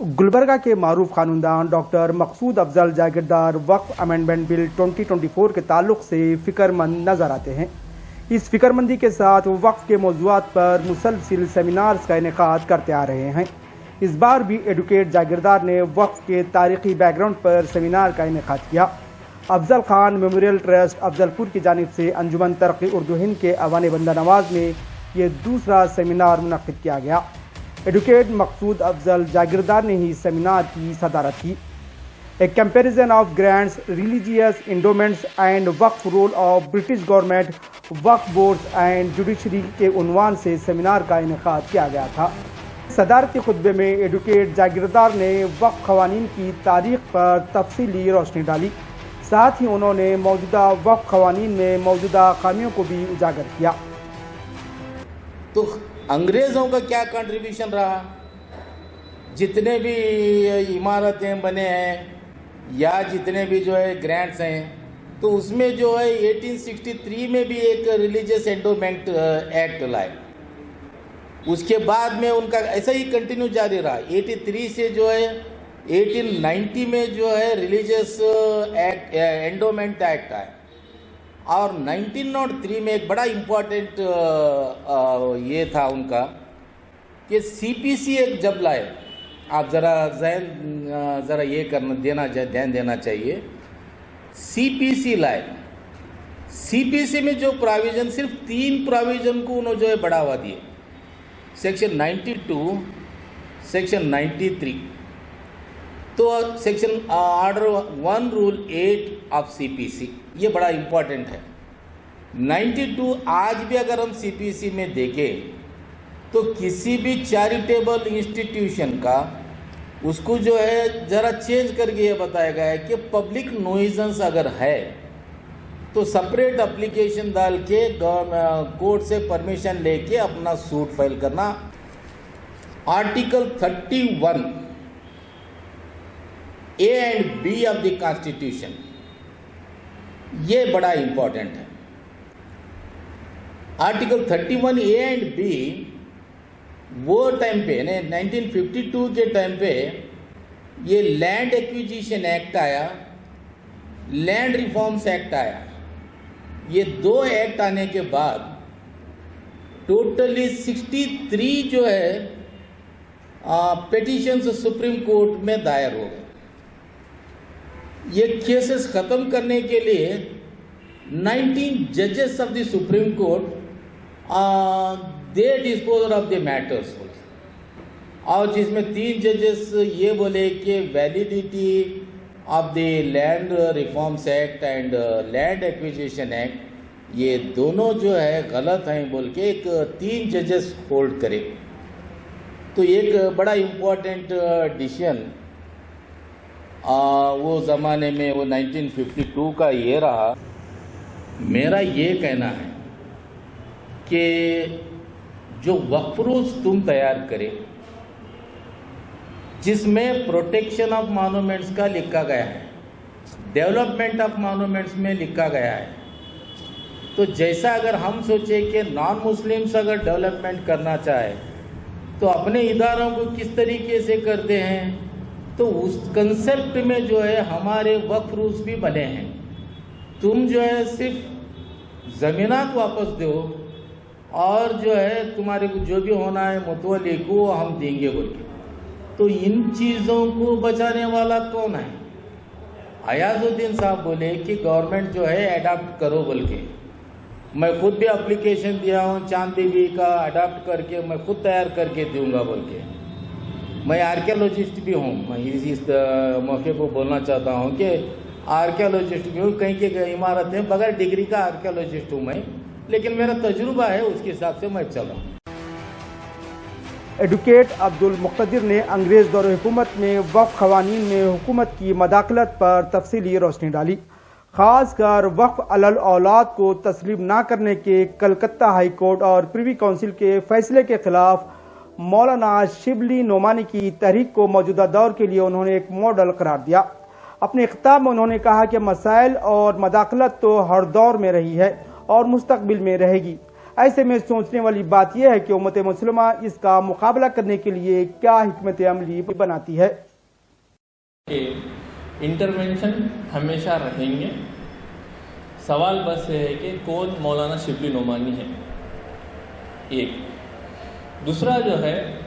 गुलबर्गा के मारूफ खानदान डॉक्टर मकसूद अफजल जागीरदार वक्फ amendment bill 2024 के ताल्लुक से फ़िक्रमंद नज़र आते हैं। इस फ़िक्रमंदी के साथ वो वक्फ के मौज़ूआत पर मुसलसिल सेमिनार्स का इनेकाद करते आ रहे हैं। इस बार भी एडवोकेट जागीरदार ने वक्फ के तारीख़ी बैकग्राउंड पर सेमिनार का इनेकाद किया। अफजल खान मेमोरियल ट्रस्ट अफजलपुर की जानिब से अंजुमन तरक्की उर्दू हिंद के अवान बंदा नवाज में ये दूसरा सेमिनार मुनक़िद किया गया। एडवोकेट मकसूद अफजल जागीरदार ने ही सेमिनार की सदारत की। A comparison of grants, religious endowments and waqf role of British government, waqf boards and judiciary के उन्वान से सेमिनार का इनेकाद किया गया था। सदारती खुतबे में एडवोकेट जागीरदार ने वक्फ क़वानीन की तारीख पर तफसीली रोशनी डाली। साथ ही उन्होंने मौजूदा वक्फ क़वानीन में मौजूदा खामियों को भी उजागर किया। तो अंग्रेज़ों का क्या कंट्रीब्यूशन रहा, जितने भी इमारतें बने हैं या जितने भी जो है ग्रांट्स हैं, तो उसमें जो है 1863 में भी एक रिलीजियस एंडोमेंट एक्ट लाए। उसके बाद में उनका ऐसा ही कंटिन्यू जारी रहा। 83 से जो है 1890 में जो है रिलीजियस एक्ट एंडोमेंट एक्ट आया और 1903 में एक बड़ा इम्पोर्टेंट ये था उनका कि सीपीसी एक जब लाए। आप ज़रा ये ध्यान देना चाहिए। सीपीसी लाए। सीपीसी में जो प्रोविज़न, सिर्फ 3 प्रोविज़न को उन्होंने जो है बढ़ावा दिए। सेक्शन 92, सेक्शन 93, तो section order 1 rule 8 of CPC, ये बड़ा इम्पोर्टेंट है। 92 आज भी अगर हम सीपीसी में देखें तो किसी भी चैरिटेबल इंस्टीट्यूशन का उसको जो है ज़रा चेंज करके ये बताया गया है कि पब्लिक नुइसेंस अगर है तो सेपरेट एप्लीकेशन डाल के कोर्ट से परमिशन लेके अपना सूट फाइल करना। Article 31 A and B of the constitution, ये बड़ा इंपॉर्टेंट है। आर्टिकल 31 ए एंड बी वो टाइम पे 1952 के टाइम पे ये लैंड एक्विजिशन एक्ट आया, लैंड रिफॉर्म्स एक्ट आया। ये 2 एक्ट आने के बाद टोटली 63 जो है पिटीशंस सुप्रीम कोर्ट में दायर हो गए। ये केसेस ख़त्म करने के लिए 19 जजेस of the supreme court they disposal of the matters, और जिसमें 3 जजेस ये बोले कि validity of the land reforms act and land acquisition act ये दोनों जो है गलत हैं बोल के एक 3 जजेस होल्ड करे। तो एक बड़ा इम्पोर्टेंट डिसीजन वो ज़माने में वो 1952 का ये रहा। मेरा ये कहना है कि जो वक्फ रूल्स तुम तैयार करे जिसमें प्रोटेक्शन ऑफ मॉन्यूमेंट्स का लिखा गया है, डेवलपमेंट ऑफ मॉन्यूमेंट्स में लिखा गया है, तो जैसा अगर हम सोचे कि नॉन मुस्लिम्स अगर डेवलपमेंट करना चाहे तो अपने इदारों को किस तरीके से करते हैं, तो उस कंसेप्ट में जो है हमारे वक्फ रूल्स भी बने हैं। तुम जो है सिर्फ ज़मीनात वापस दो और जो है तुम्हारे को जो भी होना है मुतवल्ली को वो हम देंगे बोल के। तो इन चीज़ों को बचाने वाला कौन है? अयाजुद्दीन साहब बोले कि गवर्नमेंट जो है अडाप्ट करो बोल के। मैं खुद भी एप्लीकेशन दिया हूँ चांद बीबी का, अडाप्ट करके मैं खुद तैयार करके दूंगा बोल के। मैं आर्कियोलॉजिस्ट भी हूँ। मैं इस मौके को बोलना चाहता हूँ कि आर्कियोलॉजिस्ट भी हूँ। कहीं की इमारतें बगैर डिग्री का आर्कियोलॉजिस्ट हूँ मैं, लेकिन मेरा तजुर्बा है उसके हिसाब से मैं चला। एडवोकेट अब्दुल मुक़्तदिर ने अंग्रेज़ दौर हुकूमत में वक्फ क़वानीन में हुकूमत की मदाखलत पर तफसीली रोशनी डाली। ख़ासकर वक्फ अलल औलाद को तस्लीम न करने के कलकत्ता हाई कोर्ट और प्रिवी काउंसिल के फैसले के खिलाफ मौलाना शिबली नोमानी की तहरीक को मौजूदा दौर के लिए उन्होंने एक मॉडल करार दिया। अपने खिताब में उन्होंने कहा कि मसाइल और मदाखलत तो हर दौर में रही है और मुस्तकबिल में रहेगी। ऐसे में सोचने वाली बात यह है कि उम्मत मुस्लिमा इसका मुकाबला करने के लिए क्या हिकमत अमली बनाती है। इंटरवेंशन हमेशा रहेंगे, सवाल बस ये है कि कौन मौलाना शिबली नोमानी है। एक दूसरा जो है,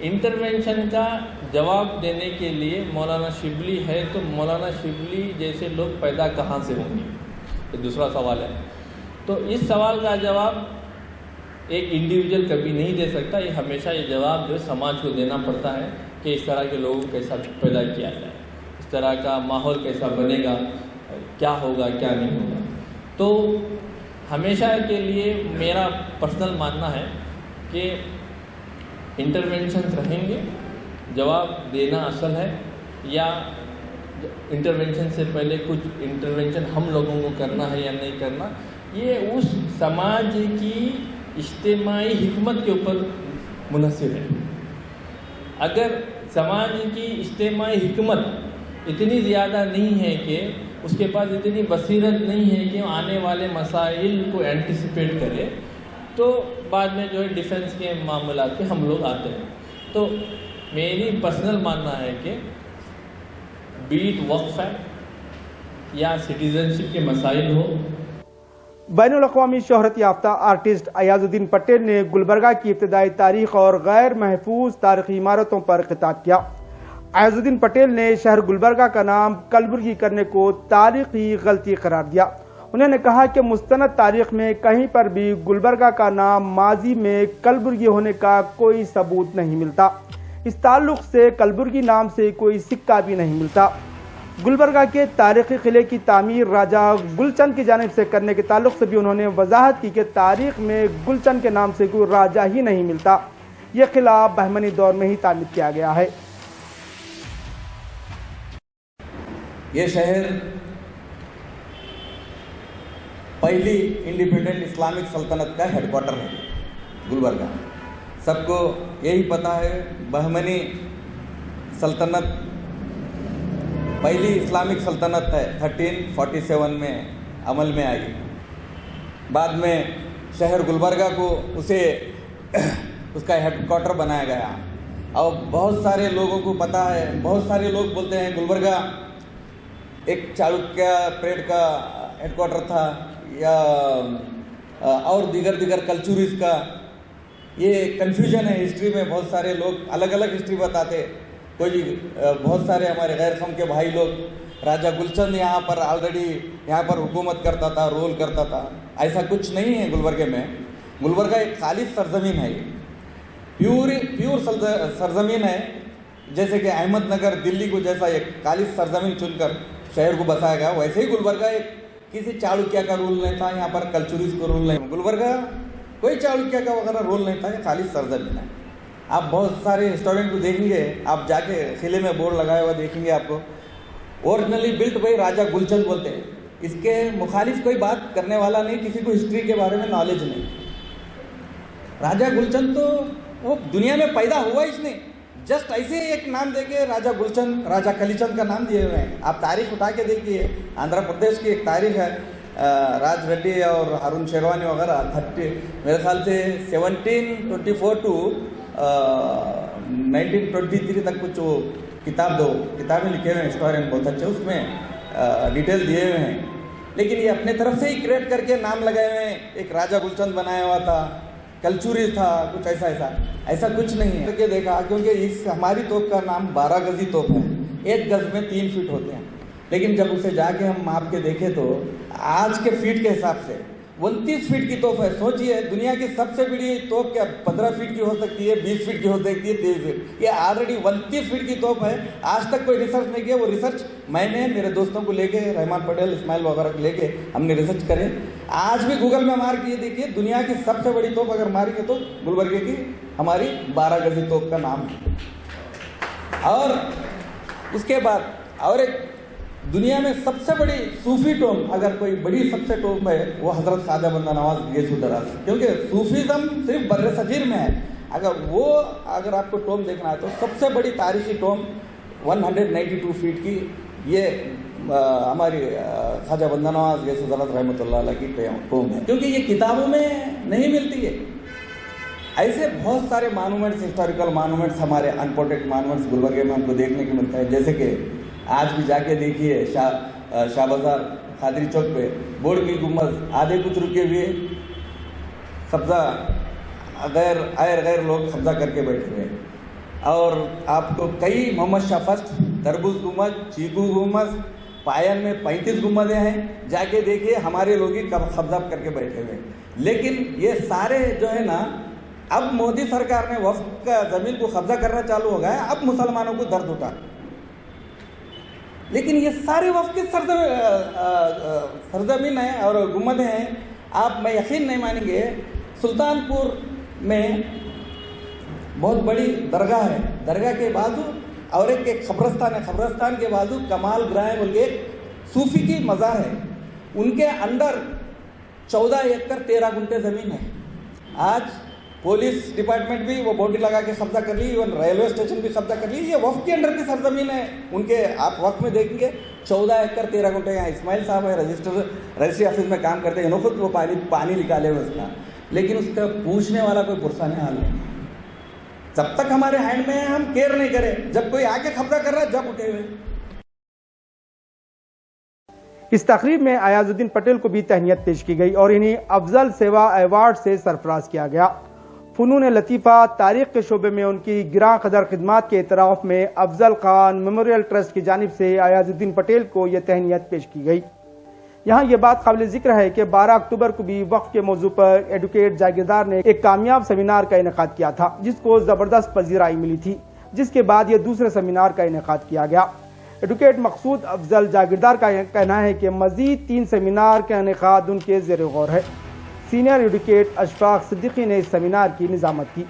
इंटरवेंशन का जवाब देने के लिए मौलाना शिबली है तो मौलाना शिबली जैसे लोग पैदा कहाँ से होंगे, ये दूसरा सवाल है। तो इस सवाल का जवाब एक इंडिविजुअल कभी नहीं दे सकता, ये हमेशा ये जवाब जो समाज को देना पड़ता है कि इस तरह के लोगों को कैसा पैदा किया जाए, इस तरह का माहौल कैसा बनेगा, क्या होगा क्या नहीं होगा। तो हमेशा के लिए मेरा पर्सनल मानना है कि इंटरवेंशन रहेंगे, जवाब देना असल है, या इंटरवेंशन से पहले कुछ इंटरवेंशन हम लोगों को करना है या नहीं करना, ये उस समाज की इज्तिमाई हिकमत के ऊपर मुनहसिर है। अगर समाज की इज्तिमाई हिकमत इतनी ज़्यादा नहीं है कि उसके पास इतनी बसीरत नहीं है कि आने वाले मसाइल को एंटिसिपेट करे, तो बाद में जो है डिफेंस के मामला पे हम लोग आते हैं। तो मेरी पर्सनल मानना है कि बीट वक्फ है या सिटीजनशिप के मसाइल हो। बैनुल-अक़वामी शोहरत याफ्ता आर्टिस्ट अयाजुद्दीन पटेल ने गुलबर्गा की इब्तदाई तारीख और गैर महफूज तारीखी इमारतों पर खिताब किया। अयाजुद्दीन पटेल ने शहर गुलबर्गा का नाम कलबुर्गी करने को तारीखी गलती करार दिया। उन्होंने कहा कि मुस्तनद तारीख में कहीं पर भी गुलबर्गा का नाम माजी में कलबुर्गी होने का कोई सबूत नहीं मिलता। इस ताल्लुक से कलबुर्गी नाम से कोई सिक्का भी नहीं मिलता। गुलबर्गा के तारीखी किले की तामीर राजा गुलचंद की जानिब से करने के ताल्लुक से भी उन्होंने वजाहत की कि तारीख में गुलचंद के नाम से कोई राजा ही नहीं मिलता। यह किला बहमनी दौर में ही तामीर किया गया है। ये शहर पहली इंडिपेंडेंट इस्लामिक सल्तनत का हेडक्वार्टर है गुलबर्गा। सबको यही पता है, बहमनी सल्तनत पहली इस्लामिक सल्तनत है, 1347 में अमल में आई। बाद में शहर गुलबर्गा को उसका हेडक्वार्टर बनाया गया। और बहुत सारे लोगों को पता है, बहुत सारे लोग बोलते हैं गुलबर्गा एक चालुक्य पीरियड का हेडक्वार्टर था या और दीगर कल्चुरिस्ट का। ये कन्फ्यूजन है हिस्ट्री में। बहुत सारे लोग अलग अलग हिस्ट्री बताते। कोई बहुत सारे हमारे गैर कौम के भाई लोग राजा गुलचंद यहाँ पर ऑलरेडी यहाँ पर हुकूमत करता था, रूल करता था। ऐसा कुछ नहीं है गुलबर्गे में। गुलबर्गा एक खालिस सरजमीन है, प्योर सरजमीन है। जैसे कि अहमदनगर दिल्ली को जैसा एक खालिस सरजमीन चुनकर शहर को बसाया गया, वैसे ही गुलबर्गा एक किसी चालुक्य का रूल नहीं था। यहाँ पर कल्चुरिस्ट को रूल नहीं, गुलबर्गा कोई चालुक्य का वगैरह रूल नहीं था। ये खालिस सरजमीन है। आप बहुत सारे हिस्टोरियन को देखेंगे, आप जाके किले में बोर्ड लगाया हुआ देखेंगे आपको, ओरिजिनली बिल्ट बाई राजा गुलचंद बोलते हैं। इसके मुखालिफ कोई बात करने वाला नहीं, किसी को हिस्ट्री के बारे में नॉलेज नहीं। राजा गुलचंद तो वो दुनिया में पैदा हुआ इसने, जस्ट ऐसे एक नाम देके राजा गुलचंद, राजा कलीचंद का नाम दिए हुए हैं। आप तारीख उठा के देखिए, आंध्र प्रदेश की एक तारीख है, राज रेड्डी और हारून शेरवानी वगैरह 30 मेरे ख्याल से 1724 टू 1923 तक कुछ वो किताबें लिखे हुए हैं हिस्टोरियन बहुत अच्छे, उसमें डिटेल दिए हुए हैं। लेकिन ये अपने तरफ से ही क्रिएट करके नाम लगाए हुए हैं। एक राजा गुलचंद बनाया हुआ था, कल्चुरी था, कुछ ऐसा कुछ नहीं है करके देखा। क्योंकि इस हमारी तोप का नाम 12 गजी तोप है, 1 गज में 3 फीट होते हैं। लेकिन जब उसे जाके हम माप के देखें तो आज के फीट के हिसाब से 29 फीट की तोप है। सोचिए, दुनिया की सबसे बड़ी तोप क्या 15 फीट की हो सकती है, 20 फीट की हो सकती है, 23 फीट। ये ऑलरेडी 29 फीट की तोप है। आज तक कोई रिसर्च नहीं किया। वो रिसर्च मैंने मेरे दोस्तों को लेके, रहमान पटेल, इस्माइल वगैरह को लेके हमने रिसर्च करे। आज भी गूगल में मार किए देखिए, दुनिया की सबसे बड़ी तोप अगर मारेंगे तो गुलबर्गे की हमारी 12 गजी तोप का नाम है। और उसके बाद और एक दुनिया में सबसे बड़ी सूफी टोम, अगर कोई बड़ी सबसे टोम है, वो हज़रत ख्वाजा बंदा नवाज गेसुदराज, क्योंकि सूफीज़म सिर्फ बर्रे सगीर में है। अगर आपको टोम देखना है तो सबसे बड़ी तारीखी टोम 192 फीट की ये हमारी ख्वाजा बंदा नवाज गैस हज़रत रहमतुल्लाह अलैह की कौम है, क्योंकि ये किताबों में नहीं मिलती है। ऐसे बहुत सारे मानूमेंट्स, हिस्टोरिकल मानूमेंट्स, हमारे अनप्रोटेक्ट मानूमेंट्स गुलबर्गे में हमको देखने को मिलता है। जैसे कि आज भी जाके देखिए शाह बाजार खादरी चौक पे बोर्ड की गुम्बद आधे कुछ रुके हुए, कब्जा गैर लोग कब्जा करके बैठे हुए। और आपको कई मोहम्मद शाह फर्स्ट, तरबूज गुम्बद, चीकू गुम्बद, पायन में 35 गुम्बदें हैं, जाके देखिए हमारे लोग ही कब्जा करके बैठे हुए। लेकिन ये सारे जो है ना, अब मोदी सरकार ने वक्फ का ज़मीन को कब्जा करना चालू हो गया है, अब मुसलमानों को दर्द होता। लेकिन ये सारे वक्फ के सरजमीन है और गुम्बदें हैं। आप मैं यकीन नहीं मानेंगे, सुल्तानपुर में बहुत बड़ी दरगाह है, दरगाह के बाजू और एक खबरस्तान है, खबरस्तान के बाजू कमाल ग्राह बोल के एक सूफी की मज़ार है, उनके अंदर 14 एकड़ 13 गुंठे ज़मीन है। आज पुलिस डिपार्टमेंट भी वो बॉडी लगा के कब्जा कर ली, इवन रेलवे स्टेशन भी कब्जा कर ली। ये वक्फ के अंडर की सरजमीन है उनके। आप वक्फ में देखेंगे 14 एकड़ 13 गुंठे। यहाँ इस्माइल साहब है, रजिस्ट्री ऑफिस में काम करते हैं, खुद वो पानी निकाले हुए उसका, लेकिन उसका पूछने वाला कोई पुरसाने हाल नहीं। जब तक हमारे हैंड में है हम केयर नहीं करें, जब कोई आके कब्जा कर रहा है जब उठे हुए। इस तकरीब में अयाजुद्दीन पटेल को भी तहनीत पेश की गई और इन्हें अफजल सेवा अवार्ड से सरफराज किया गया। फनून लतीफ़ा तारीख के शोबे में उनकी गिरां कदर खिदमात के इतराफ़ में अफजल खान मेमोरियल ट्रस्ट की जानिब से अयाजुद्दीन पटेल को यह तहनीत पेश की गई। यहाँ ये बात काबिल जिक्र है कि 12 अक्टूबर को भी वक्फ के मौजू पर एडवोकेट जागीरदार ने एक कामयाब सेमिनार का इनेकाद किया था, जिसको जबरदस्त पजीराई मिली थी, जिसके बाद ये दूसरे सेमिनार का इनेकाद किया गया। एडवोकेट मकसूद अफजल जागीरदार का कहना है कि मजीद 3 सेमिनार का इनेकाद उनके ज़ेर गौर है। सीनियर एडवोकेट अशफाक सिद्दीकी ने इस सेमिनार की निज़ामत की।